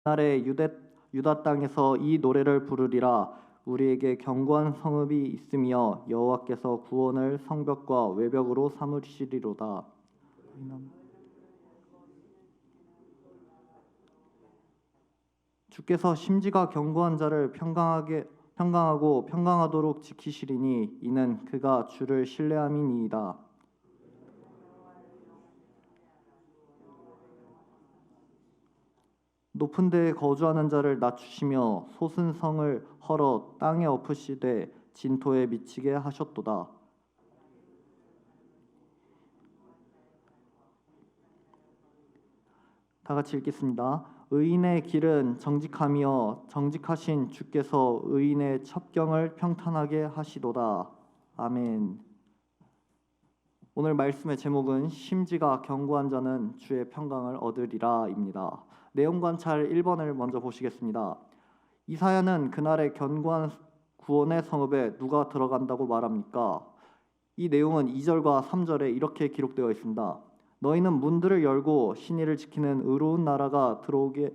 그날에 유다 땅에서 이 노래를 부르리라. 우리에게 견고한 성읍이 있으며 여호와께서 구원을 성벽과 외벽으로 삼으시리로다. 주께서 심지가 견고한 자를 평강하고 평강하도록 지키시리니 이는 그가 주를 신뢰함이니이다. 높은 데에 거주하는 자를 낮추시며 솟은 성을 헐어 땅에 엎으시되 진토에 미치게 하셨도다. 다 같이 읽겠습니다. 의인의 길은 정직하며 정직하신 주께서 의인의 첩경을 평탄하게 하시도다. 아멘. 오늘 말씀의 제목은 심지가 견고한 자는 주의 평강을 얻으리라입니다. 내용 관찰 1번을 먼저 보시겠습니다. 이사야는 그날의 견고한 구원의 성읍에 누가 들어간다고 말합니까? 이 내용은 2절과 3절에 이렇게 기록되어 있습니다. 너희는 문들을 열고 신의를 지키는 의로운 나라가 들어오게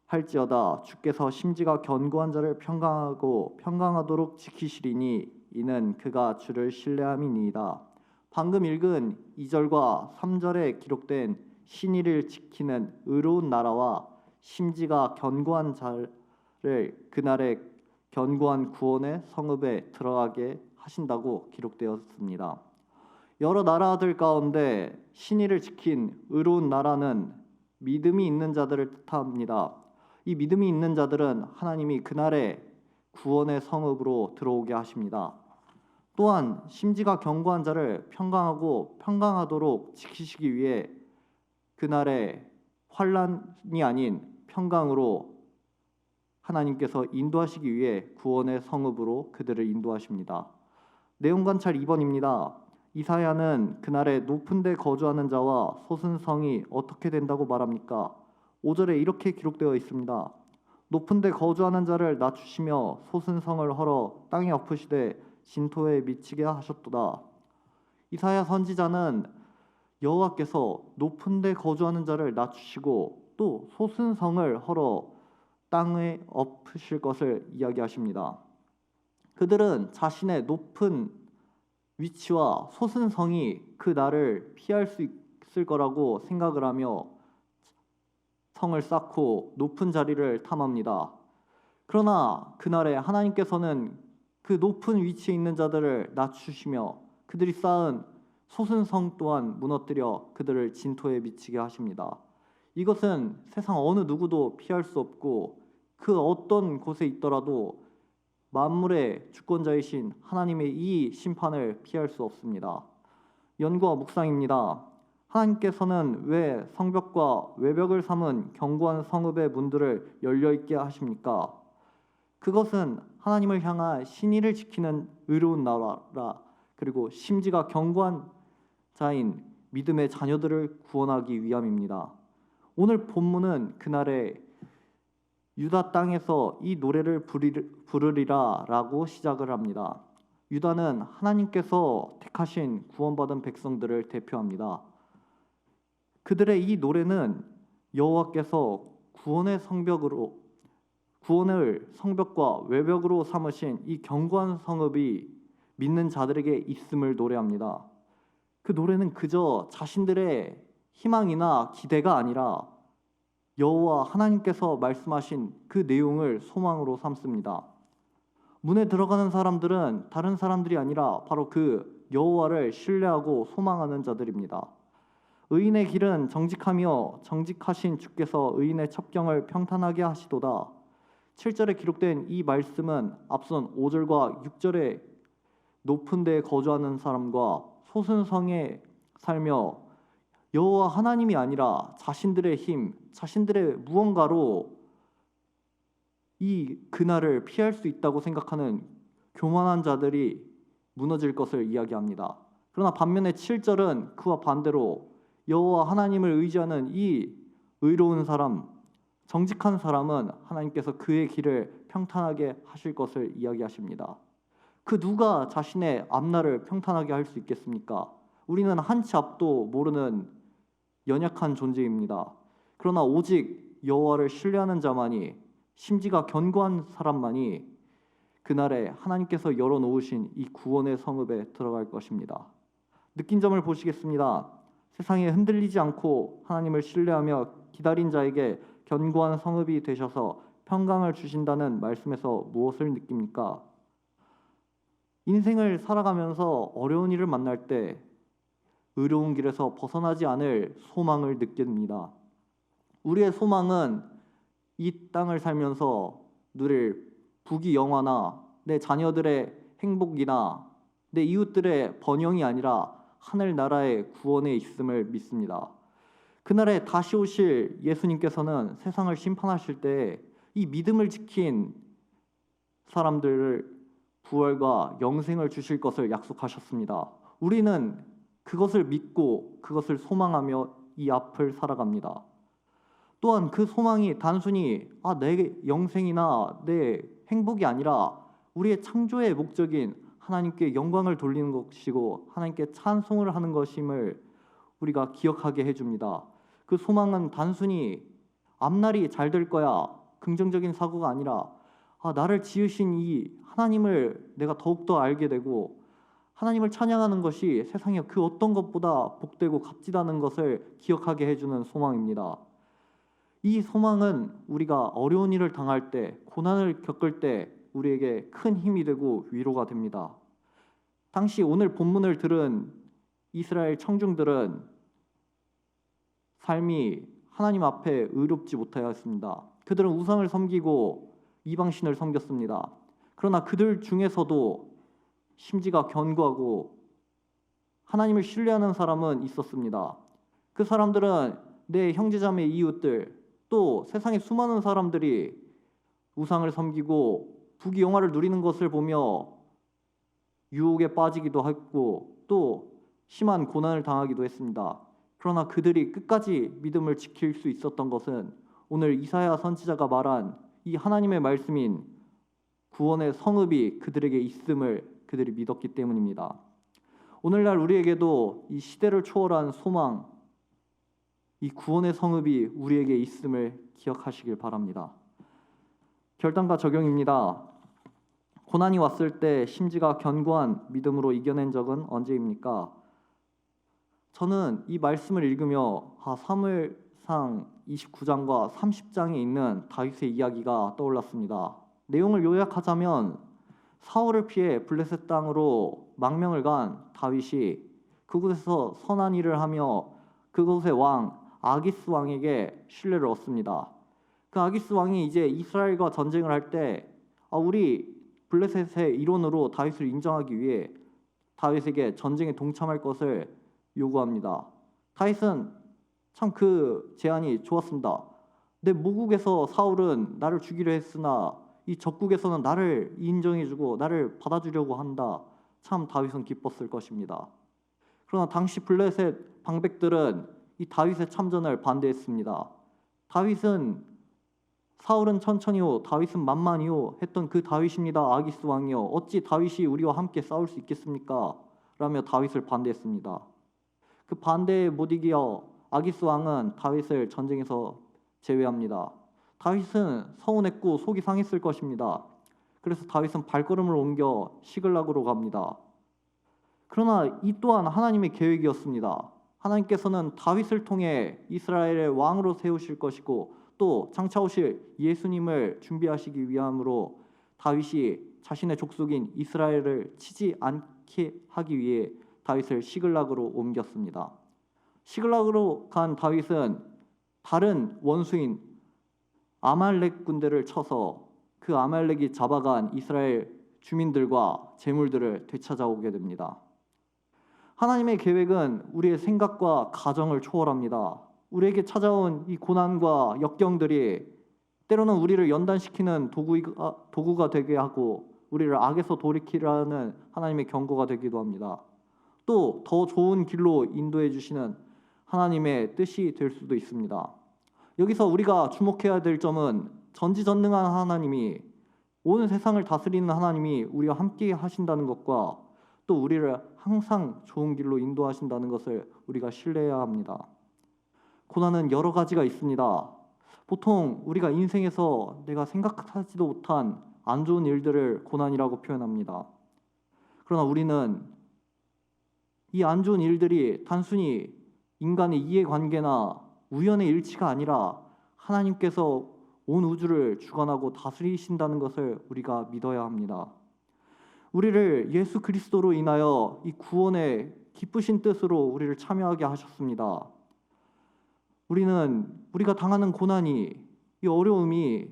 할지어다. 주께서 심지가 견고한 자를 평강하고 평강하도록 지키시리니 이는 그가 주를 신뢰함이니이다. 방금 읽은 2절과 3절에 기록된 신의를 지키는 의로운 나라와 심지가 견고한 자를 그날의 견고한 구원의 성읍에 들어가게 하신다고 기록되었습니다. 여러 나라들 가운데 신의를 지킨 의로운 나라는 믿음이 있는 자들을 뜻합니다. 이 믿음이 있는 자들은 하나님이 그날의 구원의 성읍으로 들어오게 하십니다. 또한 심지가 견고한 자를 평강하고 평강하도록 지키시기 위해 그날의 환난이 아닌 평강으로 하나님께서 인도하시기 위해 구원의 성읍으로 그들을 인도하십니다. 내용 관찰 2번입니다. 이사야는 그날에 높은 데 거주하는 자와 솟은 성이 어떻게 된다고 말합니까? 5절에 이렇게 기록되어 있습니다. 높은 데 거주하는 자를 낮추시며 솟은 성을 헐어 땅에 엎으시되 진토에 미치게 하셨도다. 이사야 선지자는 여호와께서 높은 데 거주하는 자를 낮추시고 또 솟은 성을 헐어 땅에 엎으실 것을 이야기하십니다. 그들은 자신의 높은 위치와 솟은 성이 그 날을 피할 수 있을 거라고 생각을 하며 성을 쌓고 높은 자리를 탐합니다. 그러나 그날에 하나님께서는 그 높은 위치에 있는 자들을 낮추시며 그들이 쌓은 솟은 성 또한 무너뜨려 그들을 진토에 미치게 하십니다. 이것은 세상 어느 누구도 피할 수 없고 그 어떤 곳에 있더라도 만물의 주권자이신 하나님의 이 심판을 피할 수 없습니다. 연구와 묵상입니다. 하나님께서는 왜 성벽과 외벽을 삼은 견고한 성읍의 문들을 열려있게 하십니까? 그것은 하나님을 향한 신의를 지키는 의로운 나라라 그리고 심지가 견고한 자인 믿음의 자녀들을 구원하기 위함입니다. 오늘 본문은 그날에 유다 땅에서 이 노래를 부르리라 라고 시작을 합니다. 유다는 하나님께서 택하신 구원받은 백성들을 대표합니다. 그들의 이 노래는 여호와께서 구원을 성벽과 외벽으로 삼으신 이 견고한 성읍이 믿는 자들에게 있음을 노래합니다. 그 노래는 그저 자신들의 희망이나 기대가 아니라 여호와 하나님께서 말씀하신 그 내용을 소망으로 삼습니다. 문에 들어가는 사람들은 다른 사람들이 아니라 바로 그 여호와를 신뢰하고 소망하는 자들입니다. 의인의 길은 정직하며 정직하신 주께서 의인의 첩경을 평탄하게 하시도다. 7절에 기록된 이 말씀은 앞선 5절과 6절에 높은 데에 거주하는 사람과 솟은 성에 살며 여호와 하나님이 아니라 자신들의 힘, 자신들의 무언가로 이 그날을 피할 수 있다고 생각하는 교만한 자들이 무너질 것을 이야기합니다. 그러나 반면에 7절은 그와 반대로 여호와 하나님을 의지하는 이 의로운 사람, 정직한 사람은 하나님께서 그의 길을 평탄하게 하실 것을 이야기하십니다. 그 누가 자신의 앞날을 평탄하게 할 수 있겠습니까? 우리는 한치 앞도 모르는 연약한 존재입니다. 그러나 오직 여호와를 신뢰하는 자만이, 심지가 견고한 사람만이 그날에 하나님께서 열어놓으신 이 구원의 성읍에 들어갈 것입니다. 느낀 점을 보시겠습니다. 세상에 흔들리지 않고 하나님을 신뢰하며 기다린 자에게 견고한 성읍이 되셔서 평강을 주신다는 말씀에서 무엇을 느낍니까? 인생을 살아가면서 어려운 일을 만날 때 의로운 길에서 벗어나지 않을 소망을 느낍니다. 우리의 소망은 이 땅을 살면서 누릴 부귀 영화나 내 자녀들의 행복이나 내 이웃들의 번영이 아니라 하늘나라의 구원에 있음을 믿습니다. 그날에 다시 오실 예수님께서는 세상을 심판하실 때 이 믿음을 지킨 사람들을 부활과 영생을 주실 것을 약속하셨습니다. 우리는 그것을 믿고 그것을 소망하며 이 앞을 살아갑니다. 또한 그 소망이 단순히 내 영생이나 내 행복이 아니라 우리의 창조의 목적인 하나님께 영광을 돌리는 것이고 하나님께 찬송을 하는 것임을 우리가 기억하게 해줍니다. 그 소망은 단순히 앞날이 잘 될 거야, 긍정적인 사고가 아니라 나를 지으신 이 하나님을 내가 더욱더 알게 되고 하나님을 찬양하는 것이 세상에 그 어떤 것보다 복되고 값지다는 것을 기억하게 해주는 소망입니다. 이 소망은 우리가 어려운 일을 당할 때, 고난을 겪을 때 우리에게 큰 힘이 되고 위로가 됩니다. 당시 오늘 본문을 들은 이스라엘 청중들은 삶이 하나님 앞에 의롭지 못하였습니다. 그들은 우상을 섬기고 이방신을 섬겼습니다. 그러나 그들 중에서도 심지가 견고하고 하나님을 신뢰하는 사람은 있었습니다. 그 사람들은 내 형제자매 이웃들, 또 세상의 수많은 사람들이 우상을 섬기고 부귀영화를 누리는 것을 보며 유혹에 빠지기도 했고 또 심한 고난을 당하기도 했습니다. 그러나 그들이 끝까지 믿음을 지킬 수 있었던 것은 오늘 이사야 선지자가 말한 이 하나님의 말씀인 구원의 성읍이 그들에게 있음을 그들이 믿었기 때문입니다. 오늘날 우리에게도 이 시대를 초월한 소망, 이 구원의 성읍이 우리에게 있음을 기억하시길 바랍니다. 결단과 적용입니다. 고난이 왔을 때 심지가 견고한 믿음으로 이겨낸 적은 언제입니까? 저는 이 말씀을 읽으며 사무엘상 29장과 30장에 있는 다윗의 이야기가 떠올랐습니다. 내용을 요약하자면 사울을 피해 블레셋 땅으로 망명을 간 다윗이 그곳에서 선한 일을 하며 그곳의 왕 아기스 왕에게 신뢰를 얻습니다. 그 아기스 왕이 이제 이스라엘과 전쟁을 할 때 우리 블레셋의 일원으로 다윗을 인정하기 위해 다윗에게 전쟁에 동참할 것을 요구합니다. 다윗은 참 그 제안이 좋았습니다. 내 모국에서 사울은 나를 죽이려 했으나 이 적국에서는 나를 인정해주고 나를 받아주려고 한다. 참 다윗은 기뻤을 것입니다. 그러나 당시 블레셋 방백들은 이 다윗의 참전을 반대했습니다. 사울은 천천히요, 다윗은 만만히요 했던 그 다윗입니다. 아기스 왕이요, 어찌 다윗이 우리와 함께 싸울 수 있겠습니까? 라며 다윗을 반대했습니다. 그 반대에 못 이겨 아기스 왕은 다윗을 전쟁에서 제외합니다. 다윗은 서운했고 속이 상했을 것입니다. 그래서 다윗은 발걸음을 옮겨 시글락으로 갑니다. 그러나 이 또한 하나님의 계획이었습니다. 하나님께서는 다윗을 통해 이스라엘의 왕으로 세우실 것이고 또 장차 오실 예수님을 준비하시기 위함으로 다윗이 자신의 족속인 이스라엘을 치지 않게 하기 위해 다윗을 시글락으로 옮겼습니다. 시글락으로 간 다윗은 다른 원수인 아말렉 군대를 쳐서 그 아말렉이 잡아간 이스라엘 주민들과 재물들을 되찾아오게 됩니다. 하나님의 계획은 우리의 생각과 가정을 초월합니다. 우리에게 찾아온 이 고난과 역경들이 때로는 우리를 연단시키는 도구가 되게 하고 우리를 악에서 돌이키라는 하나님의 경고가 되기도 합니다. 또 더 좋은 길로 인도해 주시는 하나님의 뜻이 될 수도 있습니다. 여기서 우리가 주목해야 될 점은 전지전능한 하나님이, 온 세상을 다스리는 하나님이 우리와 함께 하신다는 것과 또 우리를 항상 좋은 길로 인도하신다는 것을 우리가 신뢰해야 합니다. 고난은 여러 가지가 있습니다. 보통 우리가 인생에서 내가 생각하지도 못한 안 좋은 일들을 고난이라고 표현합니다. 그러나 우리는 이 안 좋은 일들이 단순히 인간의 이해관계나 우연의 일치가 아니라 하나님께서 온 우주를 주관하고 다스리신다는 것을 우리가 믿어야 합니다. 우리를 예수 그리스도로 인하여 이 구원의 기쁘신 뜻으로 우리를 참여하게 하셨습니다. 우리가 당하는 고난이, 이 어려움이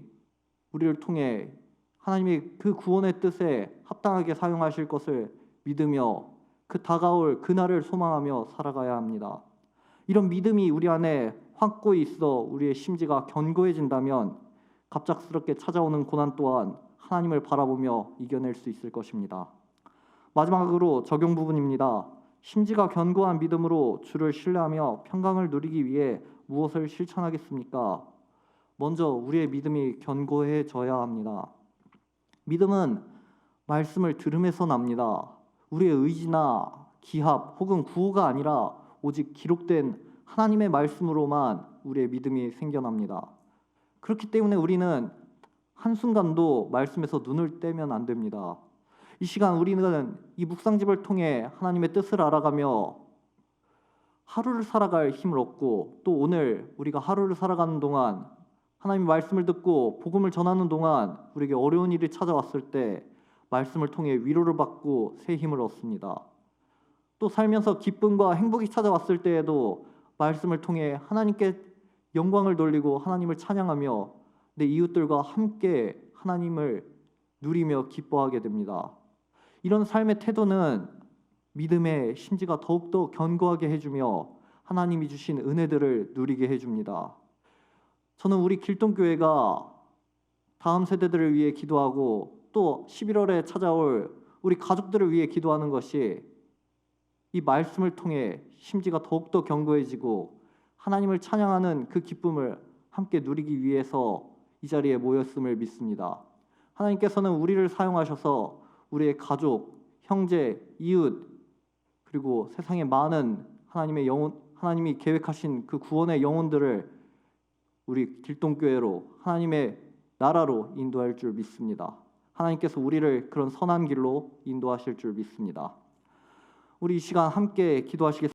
우리를 통해 하나님의 그 구원의 뜻에 합당하게 사용하실 것을 믿으며 그 다가올 그날을 소망하며 살아가야 합니다. 이런 믿음이 우리 안에 확고히 있어 우리의 심지가 견고해진다면 갑작스럽게 찾아오는 고난 또한 하나님을 바라보며 이겨낼 수 있을 것입니다. 마지막으로 적용 부분입니다. 심지가 견고한 믿음으로 주를 신뢰하며 평강을 누리기 위해 무엇을 실천하겠습니까? 먼저 우리의 믿음이 견고해져야 합니다. 믿음은 말씀을 들음에서 납니다. 우리의 의지나 기합 혹은 구호가 아니라 오직 기록된 하나님의 말씀으로만 우리의 믿음이 생겨납니다. 그렇기 때문에 우리는 한순간도 말씀에서 눈을 떼면 안 됩니다. 이 시간 우리는 이 묵상집을 통해 하나님의 뜻을 알아가며 하루를 살아갈 힘을 얻고, 또 오늘 우리가 하루를 살아가는 동안 하나님의 말씀을 듣고 복음을 전하는 동안 우리에게 어려운 일이 찾아왔을 때 말씀을 통해 위로를 받고 새 힘을 얻습니다. 또 살면서 기쁨과 행복이 찾아왔을 때에도 말씀을 통해 하나님께 영광을 돌리고 하나님을 찬양하며 내 이웃들과 함께 하나님을 누리며 기뻐하게 됩니다. 이런 삶의 태도는 믿음의 심지가 더욱더 견고하게 해주며 하나님이 주신 은혜들을 누리게 해줍니다. 저는 우리 길동교회가 다음 세대들을 위해 기도하고 또 11월에 찾아올 우리 가족들을 위해 기도하는 것이 이 말씀을 통해 심지가 더욱더 견고해지고 하나님을 찬양하는 그 기쁨을 함께 누리기 위해서 이 자리에 모였음을 믿습니다. 하나님께서는 우리를 사용하셔서 우리의 가족, 형제, 이웃, 그리고 세상의 많은 하나님이 계획하신 그 구원의 영혼들을 우리 길동교회로 하나님의 나라로 인도할 줄 믿습니다. 하나님께서 우리를 그런 선한 길로 인도하실 줄 믿습니다. 우리 이 시간 함께 기도하시겠습니다.